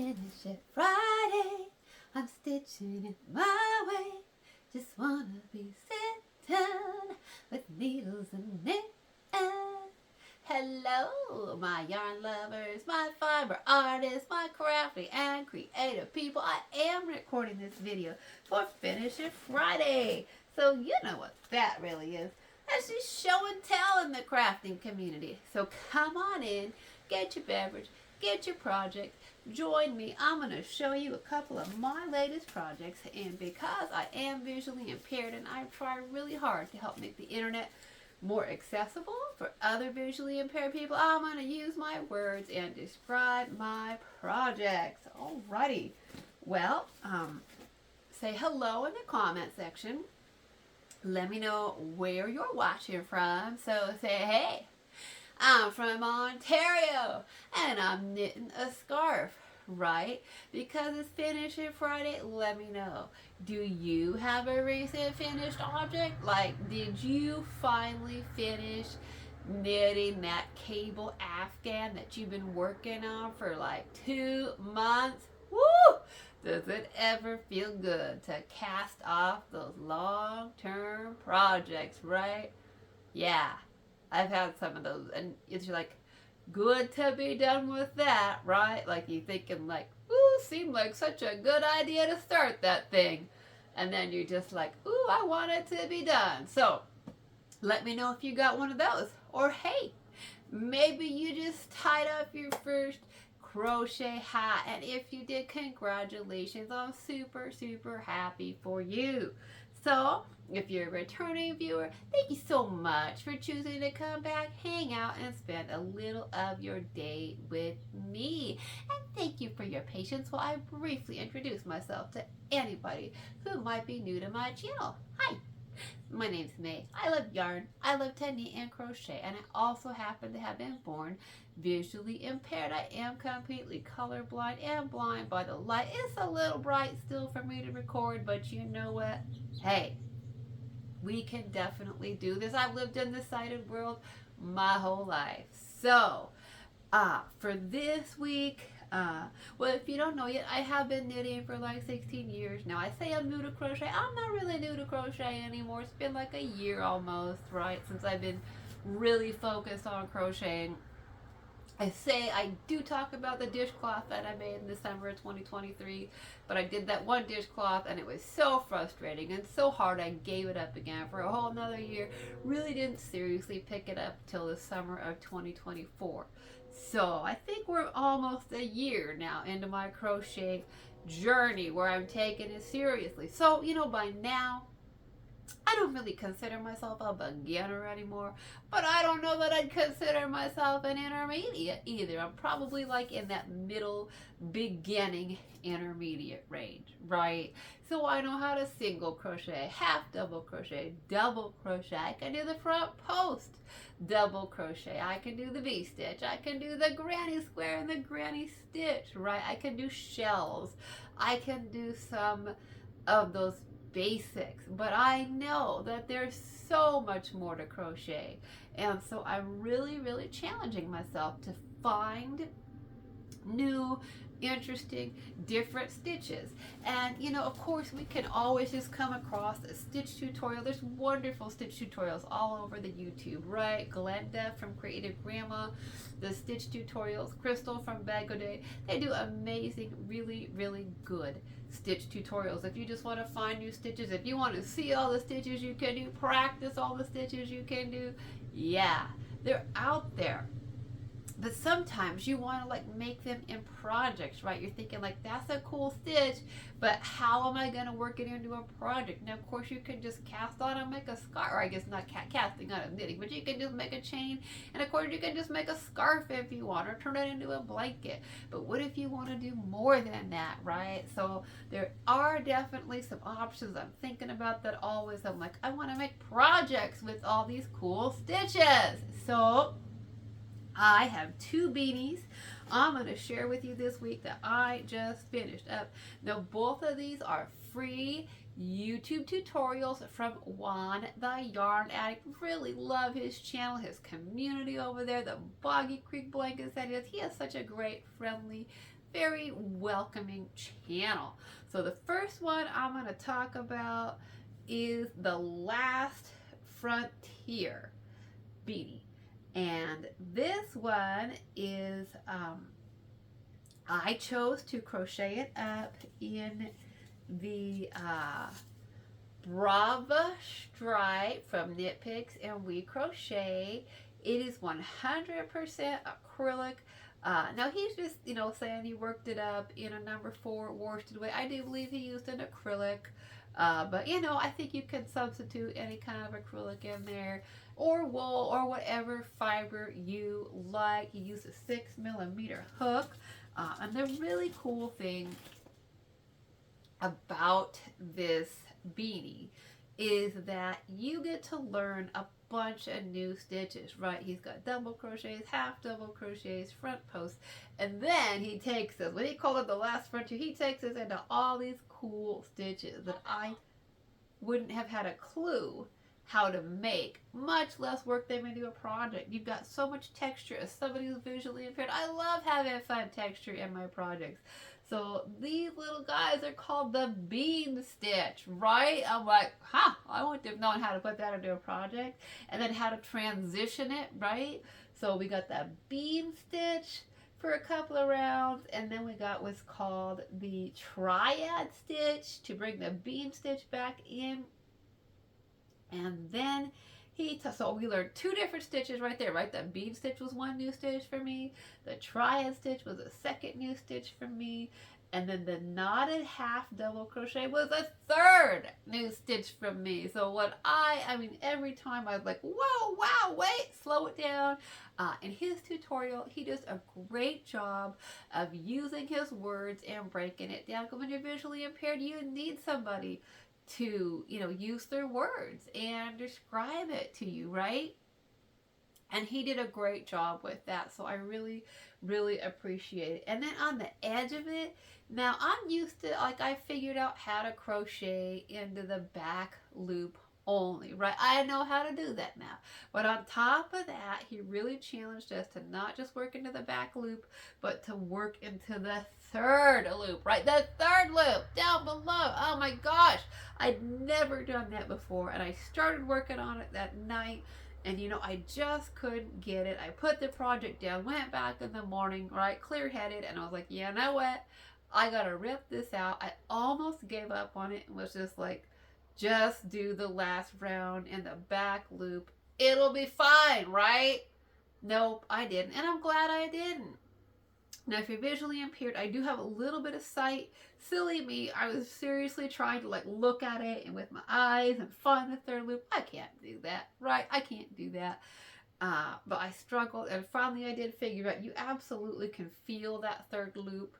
Finish it Friday. I'm stitching it my way. Just wanna be sitting with needles and knitting. Hello, my yarn lovers, my fiber artists, my crafty and creative people. I am recording this video for Finish It Friday. So you know what that really is. That's just show and tell in the crafting community. So come on in, get your beverage, get your project, join me. I'm going to show you a couple of my latest projects, and because I am visually impaired and I try really hard to help make the internet more accessible for other visually impaired people, I'm going to use my words and describe my projects. Alrighty. Well, say hello in the comment section. Let me know where you're watching from. So say, hey, I'm from Ontario and I'm knitting a scarf, right? Because it's Finish It Friday, let me know. Do you have a recent finished object? Like, did you finally finish knitting that cable afghan that you've been working on for like 2 months? Woo! Does it ever feel good to cast off those long-term projects, right? Yeah, I've had some of those, and it's like good to be done with that, right? Like you thinking like, ooh, seemed like such a good idea to start that thing. And then you're just like, ooh, I want it to be done. So let me know if you got one of those. Or hey, maybe you just tied up your first crochet hat, and if you did, congratulations. I'm super, super happy for you. So if you're a returning viewer, thank you so much for choosing to come back, hang out, and spend a little of your day with me. And thank you for your patience while I briefly introduce myself to anybody who might be new to my channel. Hi, my name's May. I love yarn, I love to knit and crochet, and I also happen to have been born visually impaired. I am completely colorblind and blind by the light. It's a little bright still for me to record, but you know what? Hey, we can definitely do this. I've lived in the sighted world my whole life. So, for this week, well, if you don't know yet, I have been knitting for like 16 years now. I say I'm new to crochet. I'm not really new to crochet anymore. It's been like a year almost, right, since I've been really focused on crocheting. I say I do talk about the dishcloth that I made in December of 2023, but I did that one dishcloth and it was so frustrating and so hard I gave it up again for a whole another year. Really didn't seriously pick it up till the summer of 2024. So I think we're almost a year now into my crochet journey where I'm taking it seriously. So, you know, by now, I don't really consider myself a beginner anymore, but I don't know that I'd consider myself an intermediate either. I'm probably like in that middle beginning intermediate range, right? So I know how to single crochet, half double crochet, double crochet. I can do the front post double crochet. I can do the V-stitch. I can do the granny square and the granny stitch, right? I can do shells. I can do some of those basics, but I know that there's so much more to crochet, and so I'm really challenging myself to find new, interesting, different stitches. And you know, of course, we can always just come across a stitch tutorial. There's wonderful stitch tutorials all over the YouTube, right? Glenda from Creative Grandma, the stitch tutorials, Crystal from Bag O' Day, they do amazing, really good stitch tutorials. If you just want to find new stitches, if you want to see all the stitches you can do, practice all the stitches you can do, yeah, they're out there. But sometimes you want to like make them in projects, right? You're thinking like, that's a cool stitch, but how am I going to work it into a project? Now, of course, you can just cast on and make a scarf, or I guess not casting, not knitting, but you can just make a chain. And of course, you can just make a scarf if you want, or turn it into a blanket. But what if you want to do more than that, right? So there are definitely some options I'm thinking about that always. I'm like, I want to make projects with all these cool stitches. So I have 2 beanies I'm going to share with you this week that I just finished up. Now, both of these are free YouTube tutorials from Juan, the yarn addict. Really love his channel, his community over there, the Boggy Creek blankets that he has. He has such a great, friendly very welcoming channel. So the first one I'm going to talk about is the Last Frontier beanie. And this one is, I chose to crochet it up in the Brava stripe from Knit Picks and We Crochet. It is 100% acrylic. Now he's just, saying he worked it up in a number 4 worsted weight. I do believe he used an acrylic. But I think you can substitute any kind of acrylic in there, or wool, or whatever fiber you like. You use a 6mm hook. And the really cool thing about this beanie is that you get to learn a bunch of new stitches, right? He's got double crochets, half double crochets, front posts, and then he takes us, when he called it the Last Frontier, he takes us into all these cool stitches that I wouldn't have had a clue how to make, much less work them into a project. You've got so much texture. As somebody who's visually impaired, I love having fun texture in my projects. So these little guys are called the bean stitch, right? I'm like, I wouldn't have known how to put that into a project, and then how to transition it, right? So we got that bean stitch for a couple of rounds, and then we got what's called the triad stitch to bring the bean stitch back in. And then so we learned 2 different stitches right there, right? The bean stitch was 1 new stitch for me. The triad stitch was a 2nd new stitch for me. And then the knotted half double crochet was a 3rd new stitch from me. So what every time I was like, whoa, wow, wait, slow it down. In his tutorial, he does a great job of using his words and breaking it down. Because when you're visually impaired, you need somebody to, use their words and describe it to you, right? And he did a great job with that. So I really, really appreciate it. And then on the edge of it, now I'm used to, I figured out how to crochet into the back loop only, right? I know how to do that now. But on top of that, he really challenged us to not just work into the back loop, but to work into the 3rd loop, right? The 3rd loop down below. Oh my gosh, I'd never done that before, and I started working on it that night, and I just couldn't get it. I put the project down, went back in the morning, right, clear-headed, and I was like, you know what? I gotta rip this out. I almost gave up on it and was just like, just do the last round in the back loop. It'll be fine, right? Nope, I didn't. And I'm glad I didn't. Now, if you're visually impaired, I do have a little bit of sight. Silly me, I was seriously trying to look at it and with my eyes and find the 3rd loop. I can't do that, right? I can't do that. But I struggled, and finally I did figure out you absolutely can feel that 3rd loop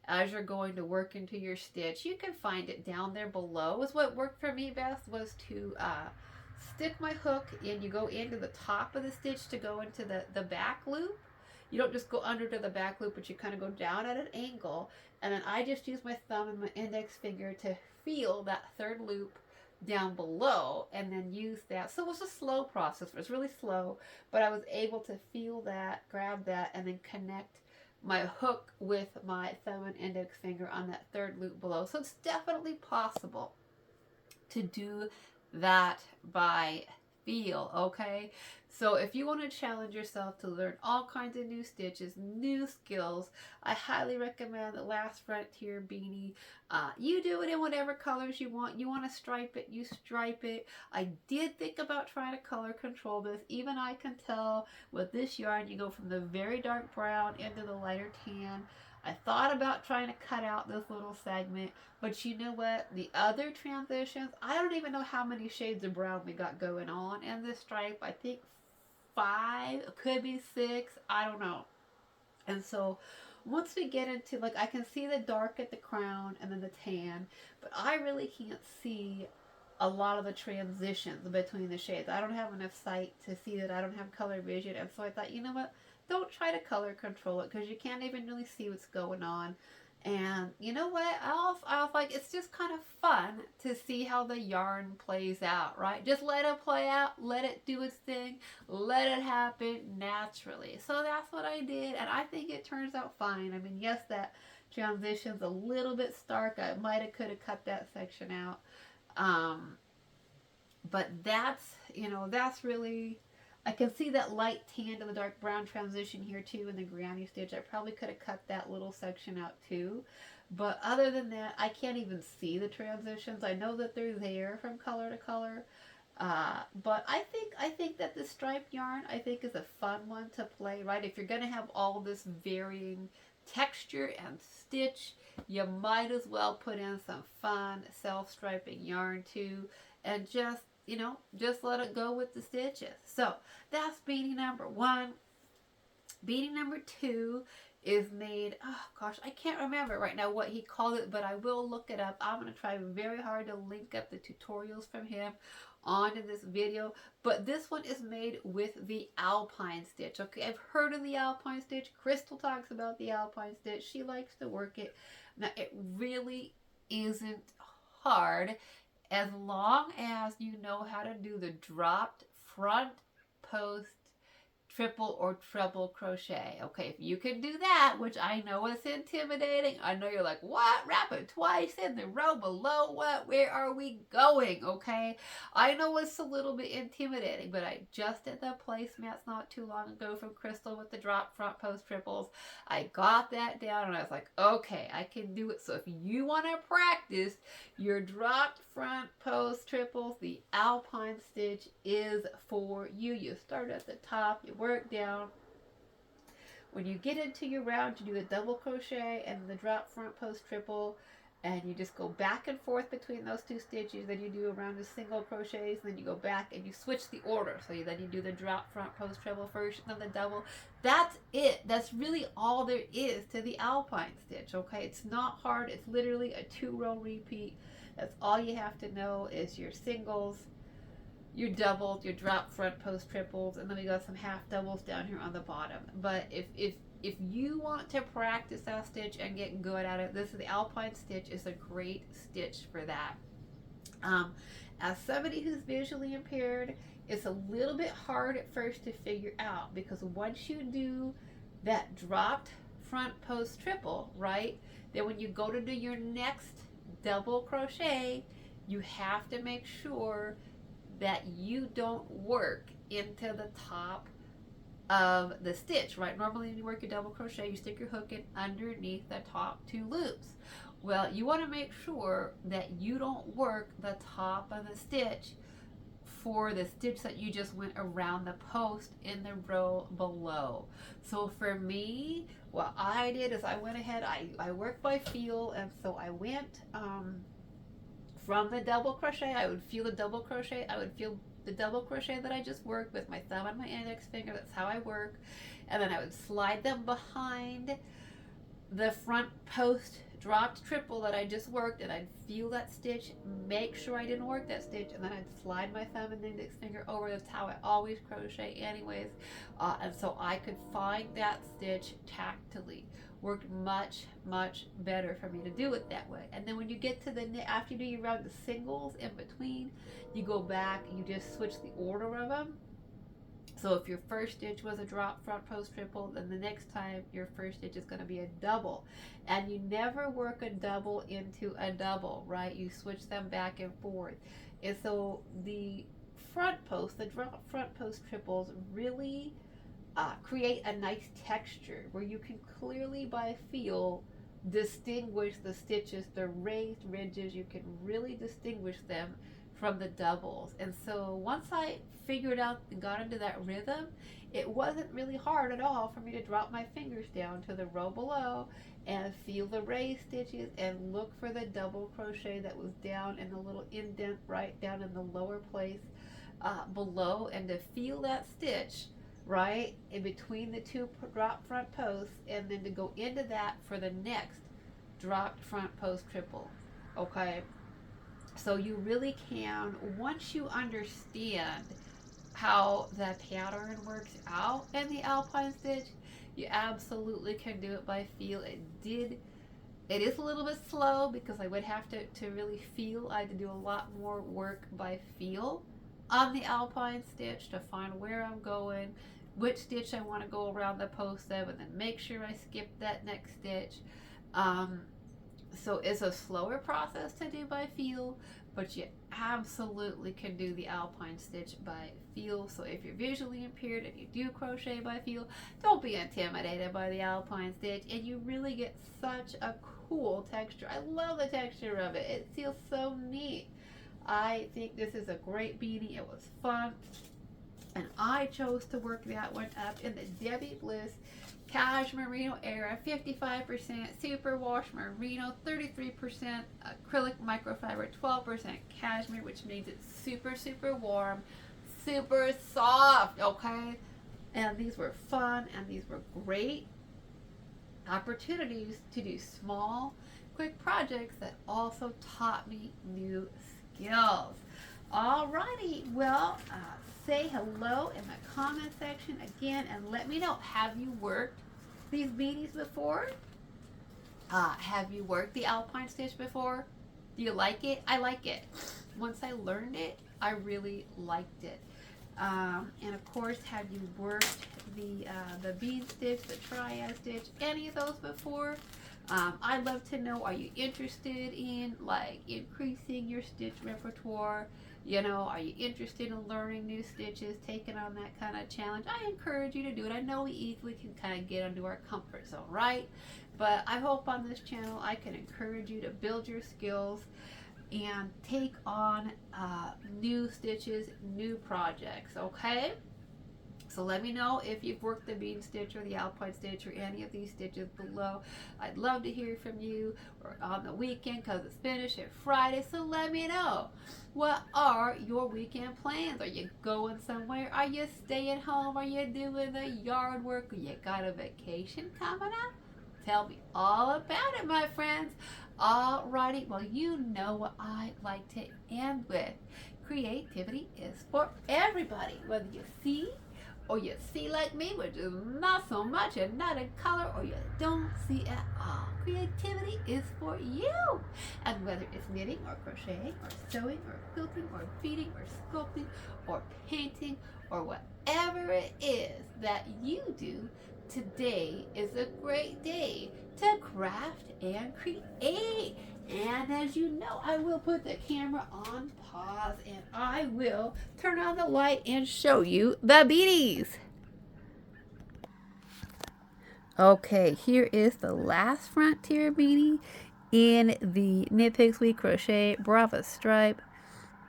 as you're going to work into your stitch. You can find it down there below. What worked for me best was to stick my hook in. You go into the top of the stitch to go into the back loop. You don't just go under to the back loop, but you kind of go down at an angle. And then I just use my thumb and my index finger to feel that 3rd loop down below, and then use that. So it was a slow process. It was really slow, but I was able to feel that, grab that, and then connect my hook with my thumb and index finger on that 3rd loop below. So it's definitely possible to do that by feel, okay? So if you want to challenge yourself to learn all kinds of new stitches, new skills, I highly recommend the Last Frontier beanie. You do it in whatever colors you want. You want to stripe it, you stripe it. I did think about trying to color control this. Even I can tell with this yarn, you go from the very dark brown into the lighter tan. I thought about trying to cut out this little segment, but you know what? The other transitions, I don't even know how many shades of brown we got going on in this stripe. I think 5, could be 6, I don't know. And so once we get into, I can see the dark at the crown and then the tan, but I really can't see a lot of the transitions between the shades. I don't have enough sight to see that. I don't have color vision, and so I thought, you know what? Don't try to color control it, because you can't even really see what's going on. And you know what? I was like, it's just kind of fun to see how the yarn plays out, right? Just let it play out, let it do its thing, let it happen naturally. So that's what I did, and I think it turns out fine. I mean, yes, that transition's a little bit stark. I might have could have cut that section out. Um, but that's, you know, that's really, I can see that light tan to the dark brown transition here too in the granny stitch. I probably could have cut that little section out too. But other than that, I can't even see the transitions. I know that they're there from color to color. But I think that the striped yarn I think is a fun one to play, right? If you're gonna have all this varying texture and stitch, you might as well put in some fun self-striping yarn too, and just, you know, just let it go with the stitches. So that's beanie number one. Beanie number two is made, oh gosh, I can't remember right now what he called it, but I will look it up. I'm going to try very hard to link up the tutorials from him onto this video. But this one is made with the Alpine stitch. Okay, I've heard of the Alpine stitch. Crystal talks about the Alpine stitch. She likes to work it. Now, it really isn't hard as long as you know how to do the dropped front post triple or treble crochet. Okay, if you can do that, which I know is intimidating, I know you're like, what? Wrap it twice in the row below? What? Where are we going? Okay, I know it's a little bit intimidating, but I just did the placemats not too long ago from Crystal with the drop front post triples. I got that down and I was like, okay, I can do it. So if you want to practice your dropped front post triples, the Alpine stitch is for you. You start at the top, you work down. When you get into your round, you do a double crochet and the drop front post triple, and you just go back and forth between those two stitches. Then you do a round of single crochets, and then you go back and you switch the order. So then you do the drop front post treble first, and then the double. That's it. That's really all there is to the Alpine stitch. Okay, it's not hard. It's literally a 2-row repeat. That's all you have to know is your singles, your doubles, your drop front post triples, and then we got some half doubles down here on the bottom. But if you want to practice that stitch and get good at it, this is the Alpine stitch is a great stitch for that. As somebody who's visually impaired, it's a little bit hard at first to figure out, because once you do that dropped front post triple, right, then when you go to do your next double crochet, you have to make sure that you don't work into the top of the stitch, right? Normally when you work your double crochet, you stick your hook in underneath the top 2 loops. Well, you want to make sure that you don't work the top of the stitch for the stitch that you just went around the post in the row below. So for me, what I did is I went ahead, I worked by feel, and so I went from the double crochet, I would feel the double crochet, I would feel the double crochet that I just worked with my thumb and my index finger. That's how I work. And then I would slide them behind the front post dropped triple that I just worked, and I'd feel that stitch, make sure I didn't work that stitch, and then I'd slide my thumb and index finger over. That's how I always crochet anyways. And so I could find that stitch tactily. Worked much better for me to do it that way. And then when you get to the, after you do your round of singles in between, you go back, you just switch the order of them. So if your first stitch was a drop front post triple, then the next time your first stitch is going to be a double. And you never work a double into a double, right? You switch them back and forth. And so the front post, the drop front post triples really create a nice texture where you can clearly by feel distinguish the stitches, the raised ridges. You can really distinguish them from the doubles. And so once I figured out and got into that rhythm, it wasn't really hard at all for me to drop my fingers down to the row below and feel the raised stitches and look for the double crochet that was down in the little indent right down in the lower place below, and to feel that stitch right in between the 2 drop front posts, and then to go into that for the next dropped front post triple. Okay, so you really can, once you understand how the pattern works out in the Alpine stitch, you absolutely can do it by feel. It is a little bit slow because I would have to really feel. I had to do a lot more work by feel on the Alpine stitch to find where I'm going, which stitch I want to go around the post of, and then make sure I skip that next stitch. So it's a slower process to do by feel, but you absolutely can do the Alpine stitch by feel. So if you're visually impaired and you do crochet by feel, don't be intimidated by the Alpine stitch, and you really get such a cool texture. I love the texture of it. It feels so neat. I think this is a great beanie. It was fun, and I chose to work that one up in the Debbie Bliss Cashmere Merino era, 55% superwash merino, 33% acrylic microfiber, 12% cashmere, which means it's super, super warm, super soft, okay? And these were fun, and these were great opportunities to do small, quick projects that also taught me new skills. Alrighty, well, say hello in the comment section again and let me know, have you worked these beanies before? Have you worked the Alpine stitch before? Do you like it? I like it. Once I learned it, I really liked it. And of course, have you worked the bead stitch, the triad stitch, any of those before? I'd love to know, are you interested in like increasing your stitch repertoire? You know, are you interested in learning new stitches, taking on that kind of challenge? I encourage you to do it. I know we easily can kind of get into our comfort zone, right? But I hope on this channel I can encourage you to build your skills and take on new stitches, new projects, okay? So let me know if you've worked the bean stitch or the Alpine stitch or any of these stitches below. I'd love to hear from you, or on the weekend because it's Finish It Friday. So let me know, what are your weekend plans? Are you going somewhere? Are you staying home? Are you doing the yard work? Or you got a vacation coming up? Tell me all about it, my friends. Alrighty, well, you know what I like to end with. Creativity is for everybody, whether you see or you see like me, which is not so much and not in color, or you don't see at all. Creativity is for you. And whether it's knitting or crocheting or sewing or quilting or beading or sculpting or painting or whatever it is that you do, today is a great day to craft and create. And as you know, I will put the camera on pause and I will turn on the light and show you the beanies. Okay, here is the last frontier beanie in the Knit Picks We Crochet Brava stripe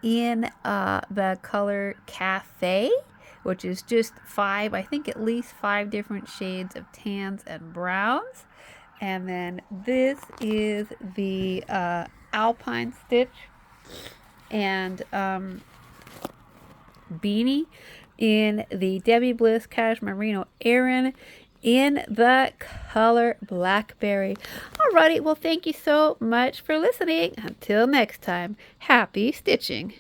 in the color Cafe, which is just 5, I think at least 5 different shades of tans and browns. And then this is the Alpine stitch and beanie in the Debbie Bliss Cashmere Merino Aran in the color Blackberry. Alrighty, well, thank you so much for listening. Until next time, happy stitching.